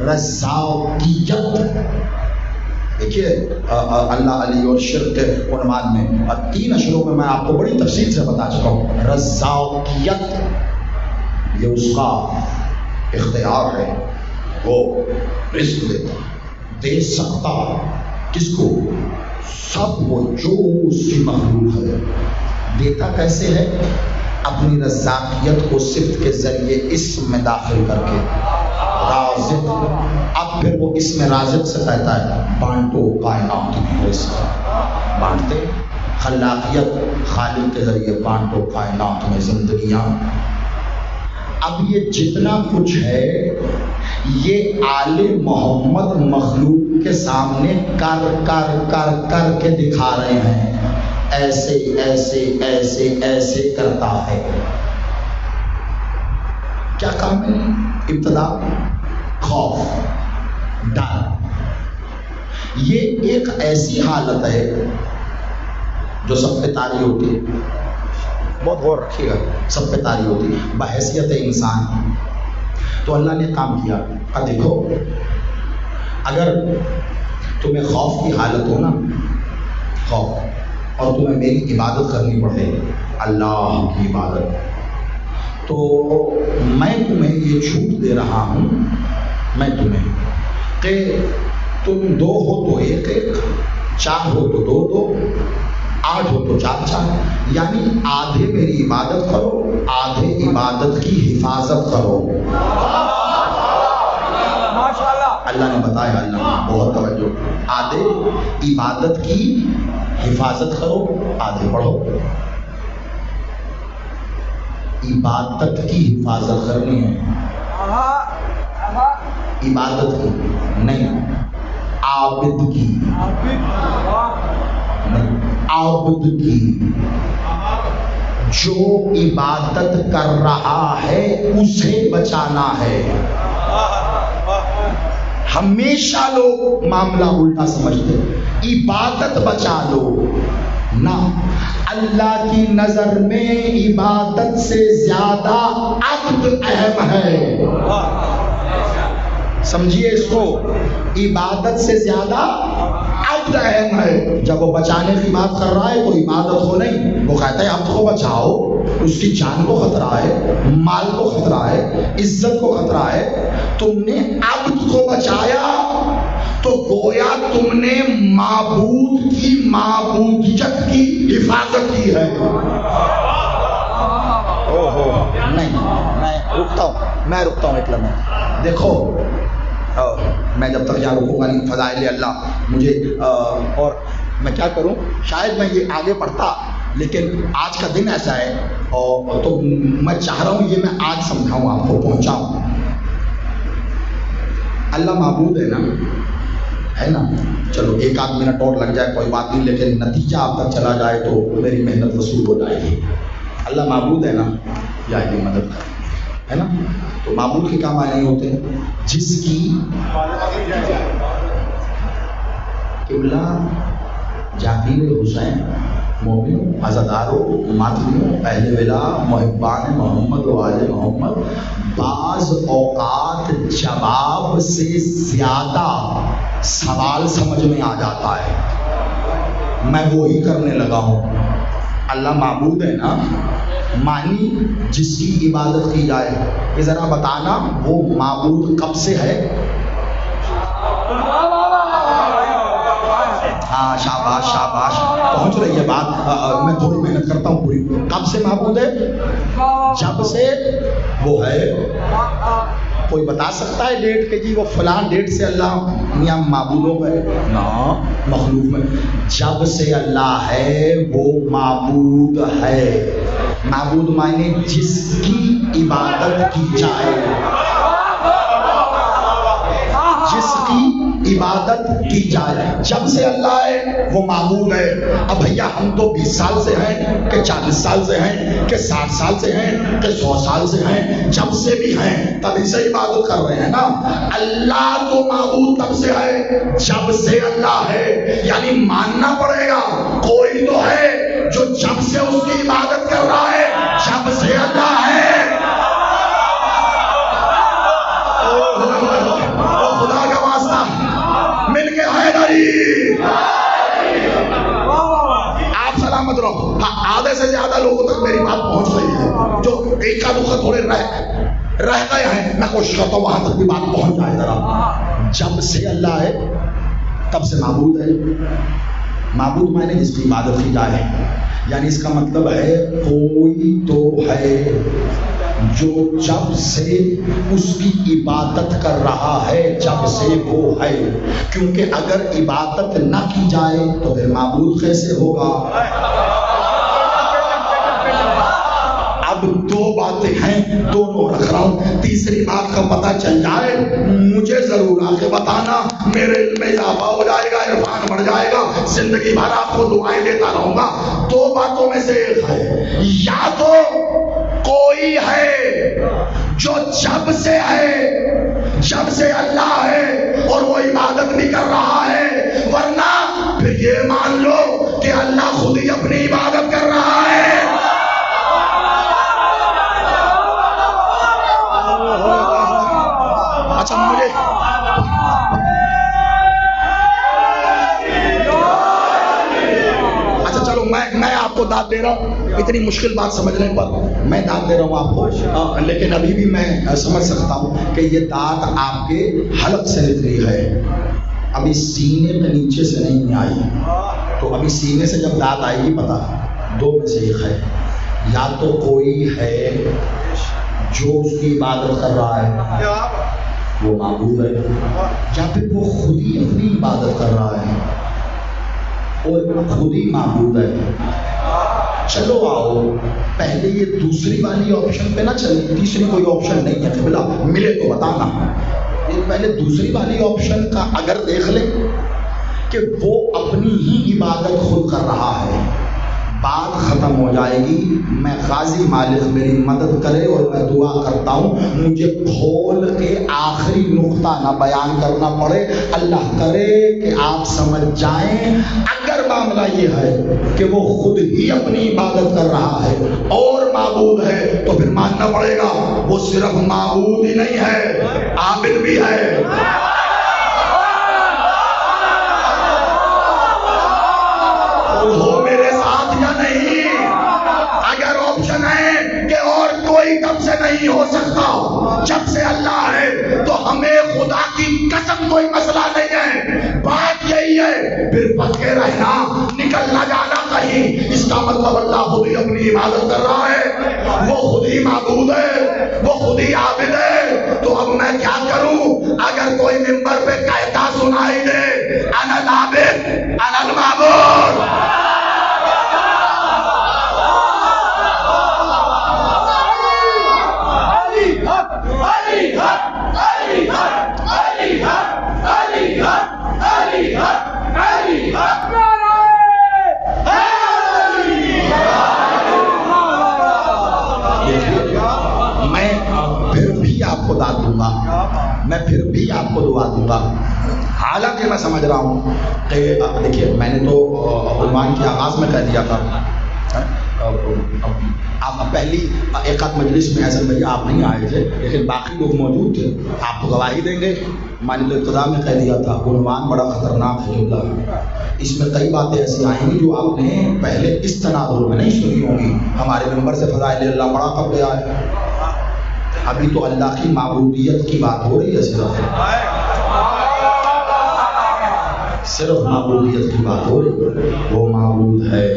رزاقیت. دیکھیے اللہ علی اور شرک کے عنوان میں 3 اشروں میں میں آپ کو بڑی تفصیل سے بتا چکا ہوں. رزاقیت یہ اس کا اختیار ہے، وہ رزق دیتا، دے سکتا کس کو؟ سب وہ جو اس کی مخلوق ہے. دیتا کیسے ہے؟ اپنی رزاقیت کو صفت کے ذریعے اسم میں داخل کر کے. رازق، اب پھر وہ اس میں رازق سے کہتا ہے بانٹو کائنات میں رزق، بانٹتے. خلاقیت، خالق کے ذریعے بانٹو کائنات میں زندگیاں. اب یہ جتنا کچھ ہے یہ آل محمد مخلوق کے سامنے کر کر کر کر کے دکھا رہے ہیں. ایسے ایسے ایسے ایسے کرتا ہے. کیا کام ہے؟ ابتدا خوف، ڈر. یہ ایک ایسی حالت ہے جو سب پہ طاری ہوتی ہے. بہت غور رکھیے گا، سب پہ طاری ہوتی ہے بحیثیت انسان. تو اللہ نے کام کیا. اب دیکھو، اگر تمہیں خوف کی حالت ہو نا، خوف، اور تمہیں میری عبادت کرنی پڑے، اللہ کی عبادت، تو میں تمہیں یہ چھوٹ دے رہا ہوں، میں تمہیں کہ تم 2 ہو تو 1 1، 4 ہو تو 2 2، 8 ہو تو 4 4، یعنی آدھے میری عبادت کرو، آدھے عبادت کی حفاظت کرو. اللہ نے بتایا، اللہ نے بہت توجہ، آدھے عبادت کی حفاظت کرو، آدھے پڑھو. عبادت کی حفاظت کرنی ہے، عبادت کی نہیں، عابد کی نہیں، عابد کی. جو عبادت کر رہا ہے اسے بچانا ہے. ہمیشہ لوگ معاملہ الٹا سمجھتے، عبادت بچا لو نہ. اللہ کی نظر میں عبادت سے زیادہ عبد اہم ہے. سمجھیے اس کو، عبادت سے زیادہ عبد اہم ہے. جب وہ بچانے کی بات کر رہا ہے تو عبادت ہو نہیں، وہ کہتا ہے عبد کو بچاؤ، اس کی جان کو خطرہ ہے، مال کو خطرہ ہے، عزت کو خطرہ ہے. تم نے عبد کو بچایا تو گویا تم نے معبود کی معبودیت کی حفاظت کی ہے. نہیں، میں رکتا ہوں ایک لمحہ. دیکھو، میں جب تک یہاں رکوں گا نہیں، فضائل اللہ مجھے اور میں کیا کروں، شاید میں یہ آگے پڑھتا، لیکن آج کا دن ایسا ہے اور تو میں چاہ رہا ہوں یہ میں آج سمجھاؤں، آپ کو پہنچاؤں. اللہ معبود ہے نا، ہے نا. چلو 1 آدھ منٹ اور لگ جائے کوئی بات نہیں، لیکن نتیجہ آپ تک چلا جائے تو میری محنت وصول ہو جائے گی. اللہ معبود ہے نا، یا یہ مدد ہے نا. تو معبود کے کام آنے ہوتے ہیں جس کی قبلہ جاکیر حسین، مومنوں، عزاداروں، ماتمیوں، اہل ولا، محبان محمد و آل محمد. بعض اوقات جواب سے زیادہ سوال سمجھ میں آ جاتا ہے. میں وہی کرنے لگا ہوں. اللہ معبود ہے نا، مانی جس کی عبادت کی جائے. یہ ذرا بتانا وہ معبود کب سے ہے؟ ہاں، شاباش شاباش، پہنچ رہی ہے بات. میں تھوڑی محنت کرتا ہوں پوری. کب سے معبود ہے؟ جب سے وہ ہے. کوئی بتا سکتا ہے ڈیٹ کہ جی وہ فلاں ڈیٹ سے اللہ میاں معبود ہو گئے؟ نہ، مخلوق میں جب سے اللہ ہے وہ معبود ہے. معبود معنی جس کی عبادت کی جائے، جس کی عبادت کی جائے. جب سے اللہ ہے وہ معبود ہے. اب بھیا ہم تو 20 سال سے ہیں کہ 40 سال سے ہیں کہ 60 سال سے ہیں کہ 100 سال سے ہیں، جب سے بھی ہیں تبھی سے عبادت کر رہے ہیں نا. اللہ تو معبود تب سے ہے جب سے اللہ ہے. یعنی ماننا پڑے گا کوئی تو ہے جو جب سے اس کی عبادت کر رہا ہے، جب سے اللہ ہے. رہ گئے ہیں. میں کوشش کرتا ہوں وہاں تک بھی بات پہنچ جائے ذرا. جب سے اللہ ہے تب سے معبود ہے. معبود معنی جس کی عبادت کی جائے، یعنی اس کا مطلب ہے کوئی تو ہے جو جب سے اس کی عبادت کر رہا ہے، جب سے وہ ہے. کیونکہ اگر عبادت نہ کی جائے تو پھر معبود کیسے ہوگا؟ اب دو باتیں ہیں، دونوں رکھ رہا ہوں. تیسری بات کا پتہ چل جائے مجھے ضرور آ کے بتانا، میرے علم میں اضافہ ہو جائے گا، عرفان بڑھ جائے گا، زندگی بھر آپ کو دعائیں دیتا رہوں گا. دو باتوں میں سے ایک ہے، یا تو کوئی ہے جو جب سے ہے، جب سے اللہ ہے اور وہ عبادت بھی کر رہا ہے، ورنہ پھر یہ مان لو کہ اللہ خود ہی اپنی عبادت کر رہا ہے. اچھا مجھے اچھا چلو میں آپ کو داد دے رہا ہوں، اتنی مشکل بات سمجھنے پر میں داد دے رہا ہوں آپ کو، لیکن ابھی بھی میں سمجھ سکتا ہوں کہ یہ داد آپ کے حلق سے نکلی ہے، ابھی سینے کے نیچے سے نہیں آئی. تو ابھی سینے سے جب داد آئے گی پتہ دو میں سے ایک ہے، یا تو کوئی ہے جو اس کی عبادت کر رہا ہے وہ معبود ہے، یا پھر وہ خود ہی اپنی عبادت کر رہا ہے اور خود ہی معبود ہے. چلو آؤ پہلے یہ دوسری والی آپشن پہ نہ چلے، تیسری کوئی آپشن نہیں ہے، قبلہ ملے تو بتانا. یہ پہلے دوسری والی آپشن کا اگر دیکھ لیں کہ وہ اپنی ہی عبادت خود کر رہا ہے، بات ختم ہو جائے گی. میں غازی مالک میری مدد کرے اور میں دعا کرتا ہوں مجھے کھول کے آخری نقطہ نہ بیان کرنا پڑے. اللہ کرے کہ آپ سمجھ جائیں اگر معاملہ یہ ہے کہ وہ خود ہی اپنی عبادت کر رہا ہے اور معبود ہے تو پھر ماننا پڑے گا وہ صرف معبود ہی نہیں ہے، عابد بھی ہے. ہو میرے ساتھ یا نہیں؟ اگر آپشن ہے کہ اور کوئی تب سے نہیں ہو سکتا جب سے اللہ ہے تو ہمیں خدا کی قسم کوئی مسئلہ نہیں ہے. بات یہی ہے پھر پکے رہنا، نکل نہ جانا کہیں. اس کا مطلب اللہ خود ہی اپنی عبادت کر رہا ہے، وہ خود ہی معبود ہے، وہ خود ہی عابد ہے. تو اب میں کیا کروں؟ اگر کوئی ممبر پہ کہتا سنائی دے انا العابد انا المعبود، میں پھر بھی آپ کو دعا دوں گا. حالانکہ میں سمجھ رہا ہوں کہ دیکھیے میں نے تو عنوان کے آغاز میں کہہ دیا تھا، آپ پہلی ایک آدھ مجلس میں حسن بھائی آپ نہیں آئے تھے لیکن باقی لوگ موجود تھے، آپ گواہی دیں گے. مان لو ابتدا میں کہہ دیا تھا عنوان بڑا خطرناک ہے اللہ، اس میں کئی باتیں ایسی آئیں گی جو آپ نے پہلے اس تناظر میں نہیں سنی ہوں گی. ہمارے ممبر سے فضائل اللہ بڑا کب گیا ہے، ابھی تو اللہ کی معبودیت کی بات ہو رہی ہے، صرف معبودیت کی بات ہو رہی ہے. وہ معبود ہے،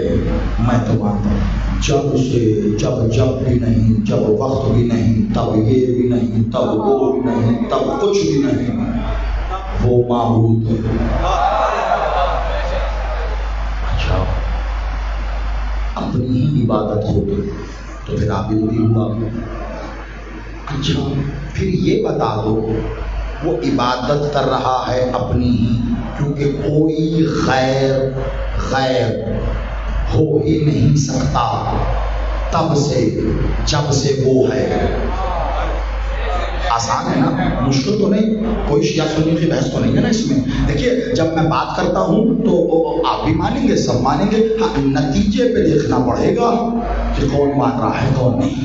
میں تو مانتا ہوں جب سے جب بھی نہیں، جب وقت بھی نہیں، تب یہ بھی نہیں، تب وہ بھی نہیں، تب کچھ بھی نہیں، وہ معبود ہے. اچھا اپنی ہی عبادت ہو تو پھر عابد بھی ہوا. اچھا پھر یہ بتا دو وہ عبادت کر رہا ہے اپنی ہی، کیونکہ کوئی غیر ہو ہی نہیں سکتا تب سے جب سے وہ ہے. آسان ہے نا، مشکل تو نہیں، کوئی شیعہ سنی کی بحث تو نہیں ہے نا اس میں. دیکھیے جب میں بات کرتا ہوں تو آپ بھی مانیں گے، سب مانیں گے، ہاں نتیجے پہ دیکھنا پڑے گا کہ کون مان رہا ہے کون نہیں.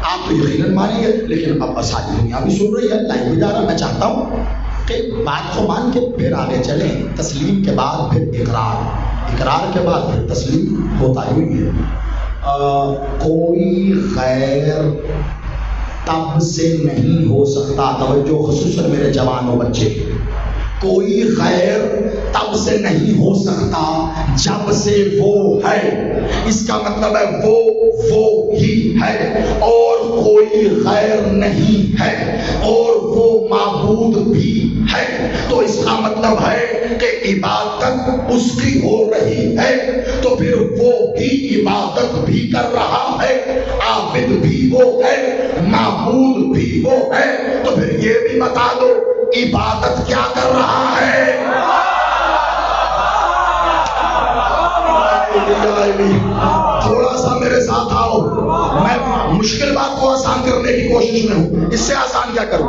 آپ تو یقیناً مانیں گے لیکن اب ساری دنیا بھی سن رہی ہے، لائیو بھی جا رہا. میں چاہتا ہوں کہ بات کو مان کے پھر آگے چلیں. تسلیم کے بعد پھر اقرار کے بعد پھر تسلیم ہوتا ہی ہے. کوئی غیر تب سے نہیں ہو سکتا. توجہ خصوصاً میرے جوانوں بچے، کوئی خیر تب سے نہیں ہو سکتا جب سے وہ ہے. اس کا مطلب ہے وہ ہی ہے اور کوئی غیر نہیں ہے اور وہ معبود بھی ہے. تو اس کا مطلب ہے کہ عبادت اس کی ہو رہی ہے تو پھر وہ ہی عبادت بھی کر رہا ہے. عابد بھی وہ ہے، معبود بھی وہ ہے. تو پھر یہ بھی بتا دو عبادت کیا کر رہا ہے؟ تھوڑا سا میرے ساتھ آؤ، میں مشکل بات کو آسان کرنے کی کوشش میں ہوں. اس سے آسان کیا کروں؟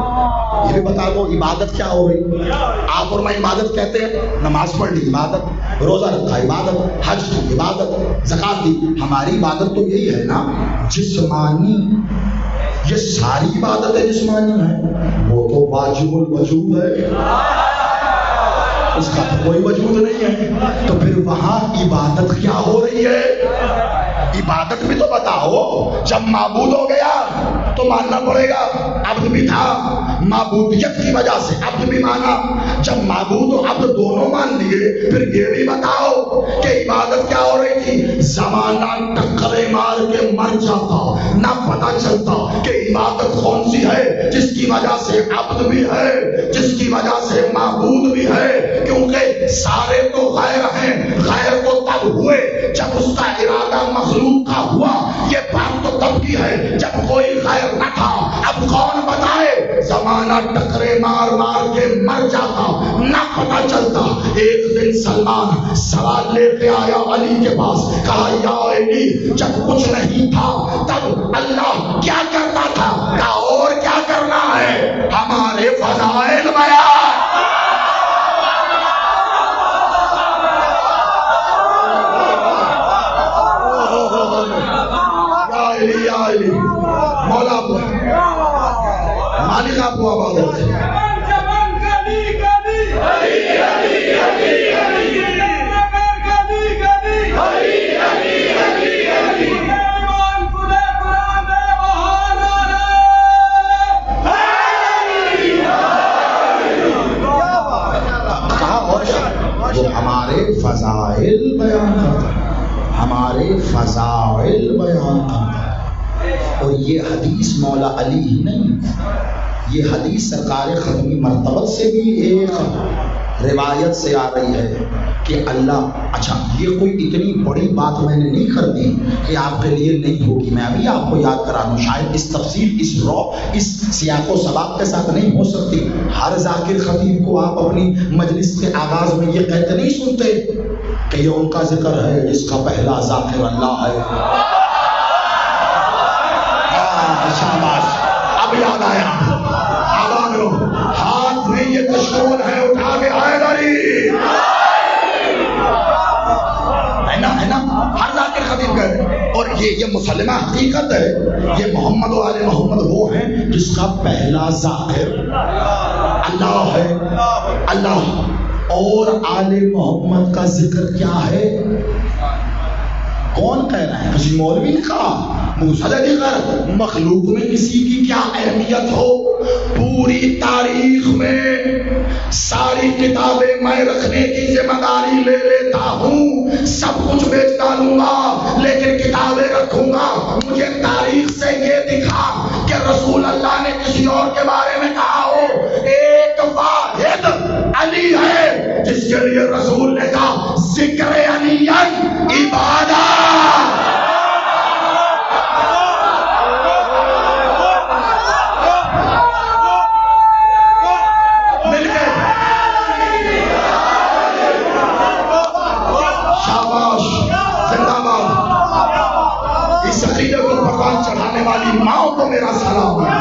یہ بھی بتا دو عبادت کیا ہو رہی. آپ اور میں عبادت کہتے ہیں، نماز پڑھ لی عبادت، روزہ رکھا عبادت، حج کی عبادت، زکات دی. ہماری عبادت تو یہی ہے نا جسمانی. یہ ساری عبادتیں جسمانی ہیں، وہ تو واجب الوجود ہے، اس کا تو کوئی وجود نہیں ہے. تو پھر وہاں عبادت کیا ہو رہی ہے؟ عبادت بھی تو بتاؤ. جب معبود ہو گیا تو ماننا پڑے گا عبد بھی تھا، معبودیت کی وجہ سے عبد بھی مانا. جب معبود و عبد دونوں مان لیے پھر یہ بھی بتاؤ کہ عبادت کیا ہو رہی تھی. زمانہ ٹکرے مار کے مر جاتا، نہ پتہ چلتا کہ عبادت کون سی ہے جس کی وجہ سے عبد بھی ہے، جس کی وجہ سے معبود بھی ہے. کیونکہ سارے تو غیر ہیں، غیر تو تب ہوئے جب اس کا ارادہ مخلوق کا ہوا. یہ بات تو تب کی ہے جب کوئی غیر نہ تھا. اب کون بتائے؟ زمانہ ٹکرے مار مار کے مر جاتا، نہ پتہ چلتا. ایک دن سلمان سوال لے کے آیا علی کے پاس، کہا یا علی جب کچھ نہیں تھا تب اللہ کیا کرتا تھا؟ کہا اور کیا کرنا ہے، ہمارے فضائل بیان. مولا مالک آپ کو آباد ہوتے ہیں. وہ ہمارے فضائل بیان کرتا ہے، ہمارے فضائل بیان کرتا ہے. اور یہ حدیث مولا علی ہی نہیں، یہ حدیث سرکار ختمی مرتبہ سے بھی ایک روایت سے آ رہی ہے کہ اللہ. اچھا یہ کوئی اتنی بڑی بات میں نے نہیں کر دی کہ آپ کے لیے نہیں ہوگی. میں ابھی آپ کو یاد کرا دوں، شاید اس تفصیل اس سیاق و سباق کے ساتھ نہیں ہو سکتی. ہر ذاکر خطیب کو آپ اپنی مجلس کے آغاز میں یہ کہتے نہیں سنتے کہ یہ ان کا ذکر ہے جس کا پہلا ذاکر اللہ ہے. شاباش، اب یاد آیا. آباد لو، ہاتھ میں یہ کشکول ہے، اٹھا کے آئے داری ہے نا. ہر ذاکر خطیب کہتے. اور یہ مسلمہ حقیقت ہے. یہ محمد و آل محمد وہ ہیں جس کا پہلا ذاکر اللہ ہے، اللہ. اور آل محمد کا ذکر کیا ہے؟ کون کہہ رہا ہے؟ کسی مولوی نے کہا. مخلوق میں کسی کی کیا اہمیت ہو؟ پوری تاریخ میں ساری کتابیں میں رکھنے کی ذمہ داری لے لیتا ہوں، سب کچھ بیچ ڈالوں گا لیکن کتابیں رکھوں گا. مجھے تاریخ سے یہ دکھا کہ رسول اللہ نے کسی اور کے بارے میں کہا ہو. ایک واحد علی ہے جس کے لیے رسول نے کہا ذکر علی عبادت. چڑھانے والی ماں کو میرا سلام ہے.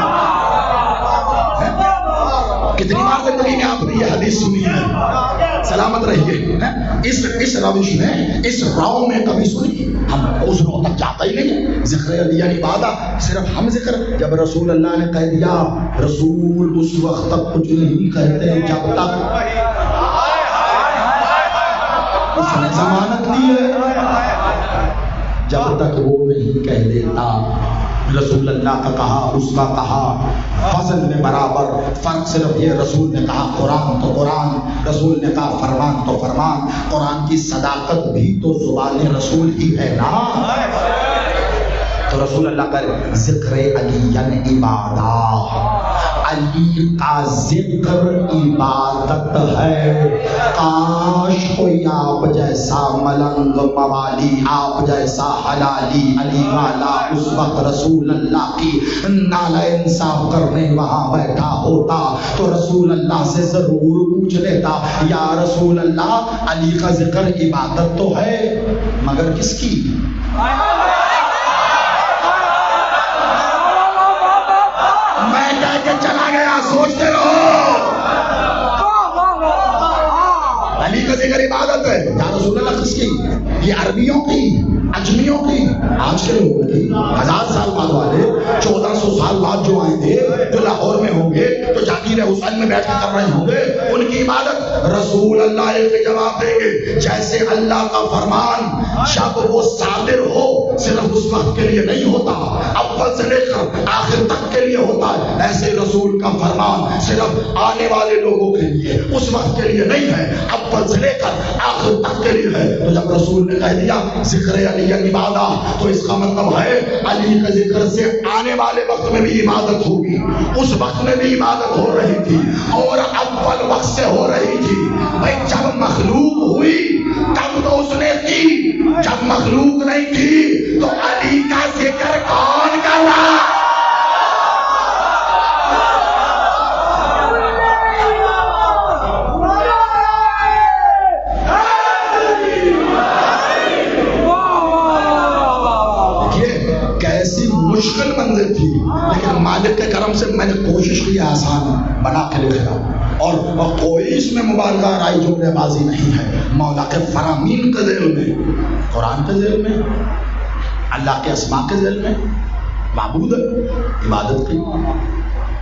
کتنی بار زندگی میں آپ نے یہ حدیث سنی ہے؟ سلامت رہیے. اس روش میں، اس راؤ میں کبھی سنی؟ ہم اس رو تک جاتا ہی نہیں. ذکر علی عبادت صرف ہم ذکر. جب رسول اللہ نے کہہ دیا، رسول اس وقت تک کچھ نہیں کہتے جب تک اس نے ضمانت دی ہے، جب تک وہ نہیں کہہ دیتا رسول اللہ کا کہا، اس کا کہا، فضل میں برابر، فرق صرف یہ رسول نے کہا قرآن تو قرآن، رسول نے کہا فرمان تو فرمان۔ قرآن کی صداقت بھی تو زبان رسول ہی ہے نا۔ تو رسول اللہ کا ذکر علی عبادہ، علی کا ذکر عبادت ہے۔ کاش کوئی آپ جیسا ملنگ موالی، آپ جیسا حلالی علی والا اس وقت رسول اللہ کی نالہ انصاف کرنے وہاں بیٹھا ہوتا تو رسول اللہ سے ضرور پوچھ لیتا، یا رسول اللہ علی کا ذکر عبادت تو ہے مگر کس کی؟ میں کہہ کے چلا گیا، سوچتے رہو۔ علی کا ذکر عبادت ہے، یا رسول اللہ کس کی؟ یہ عربیوں کی، اجمیوں کی، آج کے لوگوں کی، 1000 سال بعد والے، 1400 سال بعد جو آئے تھے، جو لاہور میں ہوں گے، جو جاگیر حسین میں بیٹھ کے کر رہے ہوں گے، ان کی عبادت رسول اللہ ایک جواب دیں گے، جیسے اللہ کا فرمان جب وہ صادر ہو صرف اس وقت کے لیے نہیں ہوتا، اول سے لے کر آخر تک کے لیے ہوتا ہے، ایسے رسول کا فرمان صرف آنے والے لوگوں کے لیے اس وقت کے لیے نہیں ہے، اول سے لے کر آخر تک کے لیے ہے۔ تو جب رسول نے کہہ دیا ذکر علی عبادہ، تو اس کا مطلب ہے علی کا ذکر سے آنے والے وقت میں بھی عبادت ہوگی، اس وقت میں بھی عبادت ہو رہی تھی اور اول وقت سے ہو رہی تھی۔ بھائی جب مخلوق ہوئی تب تو اس نے کی، جب مخلوق نہیں تھی تو علی کا ذکر کون کر رہا؟ مشکل منزل تھی لیکن مالک کے کرم سے میں نے کوشش کی آسان بنا کے لکھا، اور کوئی اس میں مبالغہ رائی جملے بازی نہیں ہے۔ مولا کے فرامین کے ذیل میں، قرآن کے ذیل میں، اللہ کے اسماء کے ذیل میں معبود عبادت کی۔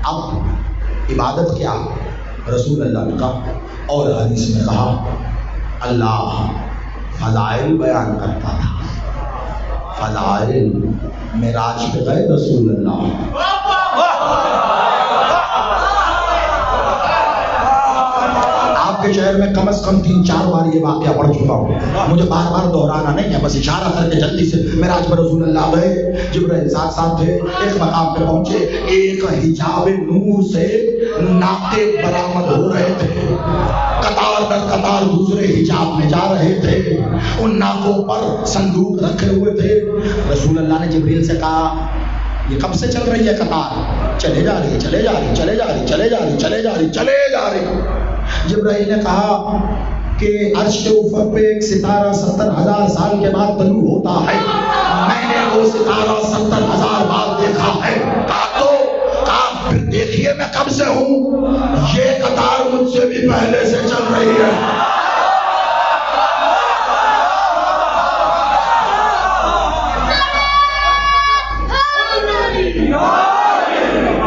اب عبادت کیا؟ رسول اللہ نے کہا اور حدیث میں کہا، اللہ فضائل بیان کرتا تھا، فضائل معراج پہ گئے رسول اللہ، آپ کے شہر میں کم از کم 3-4 بار یہ واقعہ پڑھ چکا ہوں، مجھے بار بار دہرانا نہیں ہے، بس اشارہ کر کے جلدی سے۔ معراج پر رسول اللہ گئے، جبرائیل ساتھ تھے، ایک مقام پہ پہنچے، ایک حجاب نور سے ناقے برآمد ہو رہے تھے، قطار در قطار دوسرے حجاب میں جا رہے تھے، ان ناقوں پر صندوق رکھے ہوئے تھے۔ رسول اللہ نے جبریل سے کہا، یہ کب سے چل رہی ہے قطار؟ چلے جا رہی، چلے جا رہی، چلے جا رہی، چلے جا رہی، چلے جا رہی، چلے جا رہی۔ جبرائیل نے کہا کہ عرش کے اوپر پہ ایک ستارہ 70,000 سال کے بعد طلوع ہوتا ہے، میں نے وہ ستارہ 70,000 بار دیکھا ہے۔ پھر دیکھیے میں کب سے ہوں، یہ قطار مجھ سے بھی پہلے سے چل رہی ہے۔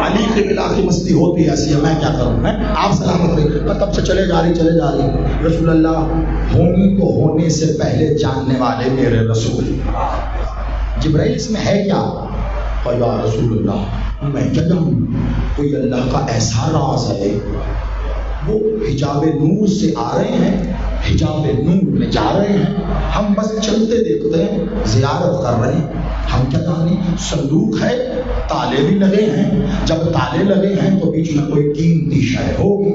علی کی بلا کی مستی ہوتی ہے ایسی ہے، میں کیا کروں، میں آپ سلامت رہی، تب سے چلے جا رہی، چلے جا رہی۔ رسول اللہ ہونی کو ہونے سے پہلے جاننے والے میرے رسول۔ جبرائیل اس میں ہے کیا؟ یا رسول اللہ میں کیا جانوں، کوئی اللہ کا ایسا راز ہے، وہ حجاب نور سے آ رہے ہیں، حجاب نور میں جا رہے ہیں، ہم بس چلتے دیکھتے ہیں، زیارت کر رہے ہیں، ہم کیا جانیں۔ صندوق ہے، تالے بھی لگے ہیں، جب تالے لگے ہیں تو بیچ میں کوئی قیمتی شے ہوگی،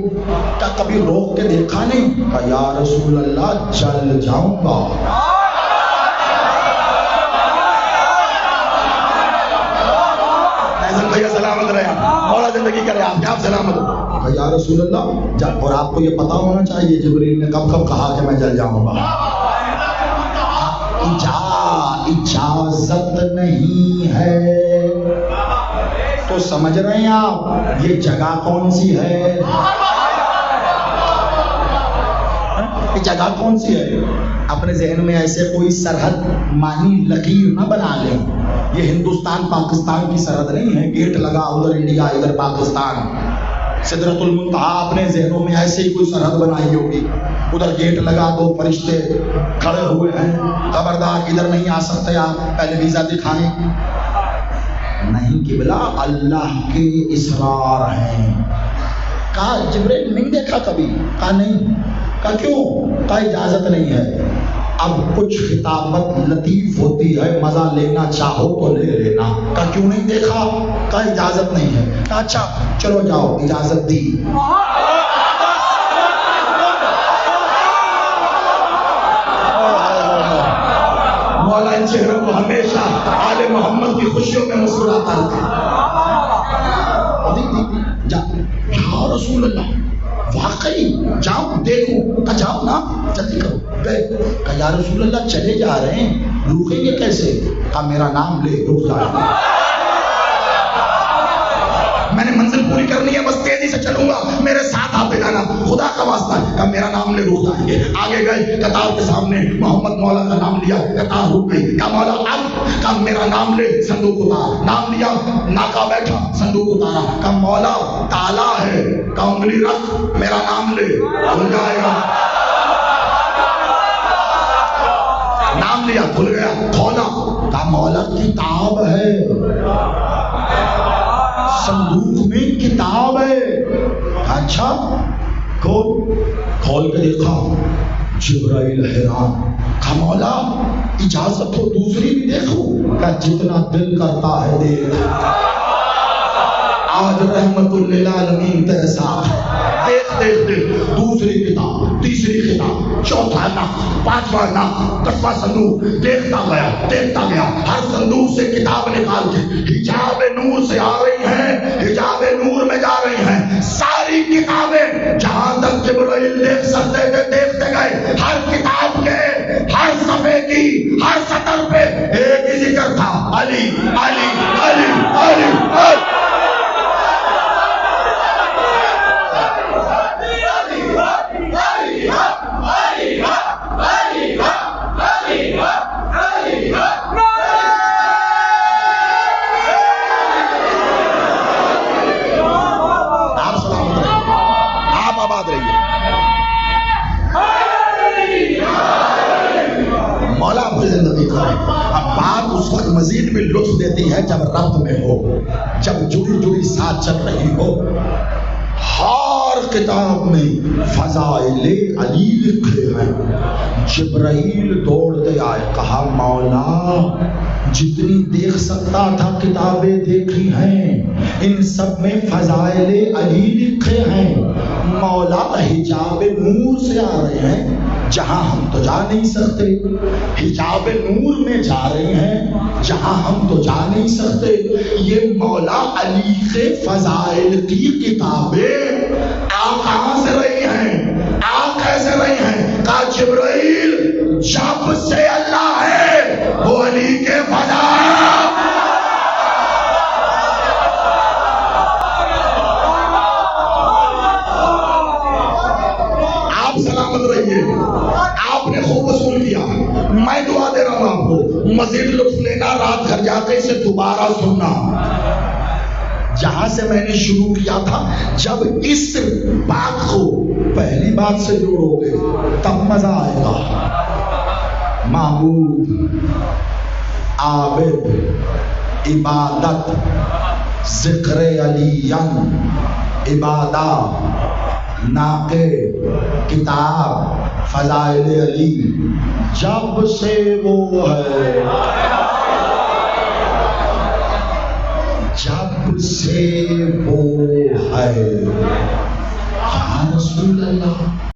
کیا کبھی روک کے دیکھا نہیں؟ یا رسول اللہ جل جاؤں گا۔ بھیا سلامت رہے، مولا زندگی کرے، آپ سلامت ہو۔ یا رسول اللہ جب، اور آپ کو یہ پتا ہونا چاہیے جبریل نے کب کب کہا کہ میں جل جاؤں گا۔ اجازت نہیں ہے تو سمجھ رہے ہیں آپ یہ جگہ کون سی ہے؟ یہ جگہ کون سی ہے؟ اپنے ذہن میں ایسے کوئی سرحد مانی لکیر نہ بنا لیں، یہ ہندوستان پاکستان کی سرحد نہیں ہے، گیٹ لگا ادھر انڈیا ادھر پاکستان، سدرۃ المنتہا اپنے ذہنوں میں ایسے ہی کوئی سرحد بنائی ہوگی، ادھر گیٹ لگا دو فرشتے کھڑے ہوئے ہیں، خبردار ادھر نہیں آ سکتے آپ، پہلے ویزا دکھائیں۔ نہیں قبلہ، اللہ کے اسرار ہیں۔ کہا جبریل نہیں دیکھا کبھی؟ کہا نہیں۔ کہا کیوں؟ کہا اجازت نہیں ہے۔ اب کچھ خطابت لطیف ہوتی ہے، مزہ لینا چاہو تو لے لینا۔ کہا کیوں نہیں دیکھا؟ کہا اجازت نہیں ہے۔ کہا اچھا چلو جاؤ، اجازت دی۔ مولا ان چہروں کو ہمیشہ آل محمد کی خوشیوں میں مسکراتا رکھے۔ جا یا رسول اللہ، واقعی جاؤ دیکھو؟ کہا جاؤ نا، جلدی کرو۔ گئے۔ کہا یا رسول اللہ چلے جا رہے ہیں، رکیں گے کیسے؟ کہا میرا نام لے، رک جائیں گے۔ میں نے منزل پوری کرنی ہے، بس تیزی سے چلوں گا، میرے ساتھ آتے جانا، خدا کا واسطہ ہے۔ کہا میرا نام لے، رک جائیں گے۔ آگے گئے، قطار کے سامنے محمد مولا کا نام لیا، قطار رک گئی۔ کہا مولا اب؟ کہا میرا نام لے، صندوق اتار۔ نام لیا، ناکا بیٹھا، صندوق اتارا۔ کہا مولا تالا ہے۔ کہا انگلی رکھ، میرا نام لے، کھل جائے گا۔ نام لیا، کھل گیا، کھولا۔ کہا مولا کتاب ہے، صندوق میں کتاب ہے۔ اچھا کھول کے دیکھا، جبرائیل حیران۔ کہا مولا اجازت ہو دوسری بھی دیکھوں؟ کہا جتنا دل کرتا ہے دیکھ، آج رحمت للعالمین تیرے ساتھ ہے۔ دیکھ دیکھ دیکھ، دوسری کتاب، تیسری کتاب، چوتھا نق، پانچواں نق، دسواں صندوق، دیکھتا گیا، ہر صندوق سے کتاب نکال کے حجاب نور سے آ رہی ہیں، حجاب نور میں جا رہی ہیں ساری کتابیں۔ جہاں تک جبرائیل دیکھ سکتے تھے دیکھتے گئے، ہر کتاب کے ہر صفحے کی ہر سطر پہ ایک ہی ذکر تھا، علی علی علی علی علی۔ اب بات اس وقت مزید بھی لطف دیتی ہے جب ربط میں ہو، جب جڑی جڑی ساتھ چل رہی ہو۔ ہر کتاب میں فضائل علی لکھے ہیں۔ جبرائیل دوڑتے آئے، کہا مولا جتنی دیکھ سکتا تھا کتابیں دیکھی ہیں، ان سب میں فضائل علی لکھے ہیں۔ مولا حجاب نور سے آ رہے ہیں جہاں ہم تو جا نہیں سکتے، حجاب نور میں جا رہے ہیں جہاں ہم تو جا نہیں سکتے۔ یہ مولا علی کے فضائل کی کتابیں آ کہاں سے رہی ہیں، آ کیسے رہی ہیں؟ کہا جبرائیل جب سے اللہ ہے وہ علی کے فضائل۔ آپ سلامت رہیے، آپ نے خوب وصول کیا، میں دعا دے رہا ہوں آپ کو، مزید لطف لینا، رات گھر جا کے اسے دوبارہ سننا۔ جہاں سے میں نے شروع کیا تھا، جب اس بات کو پہلی بات سے جوڑو گے تب مزہ آئے گا۔ معبود، عابد، عبادت، ذکر علیان، عبادہ، ناقے، کتاب، فضائل علی، جب سے وہ ہے، جب سے وہ ہے، یا رسول اللہ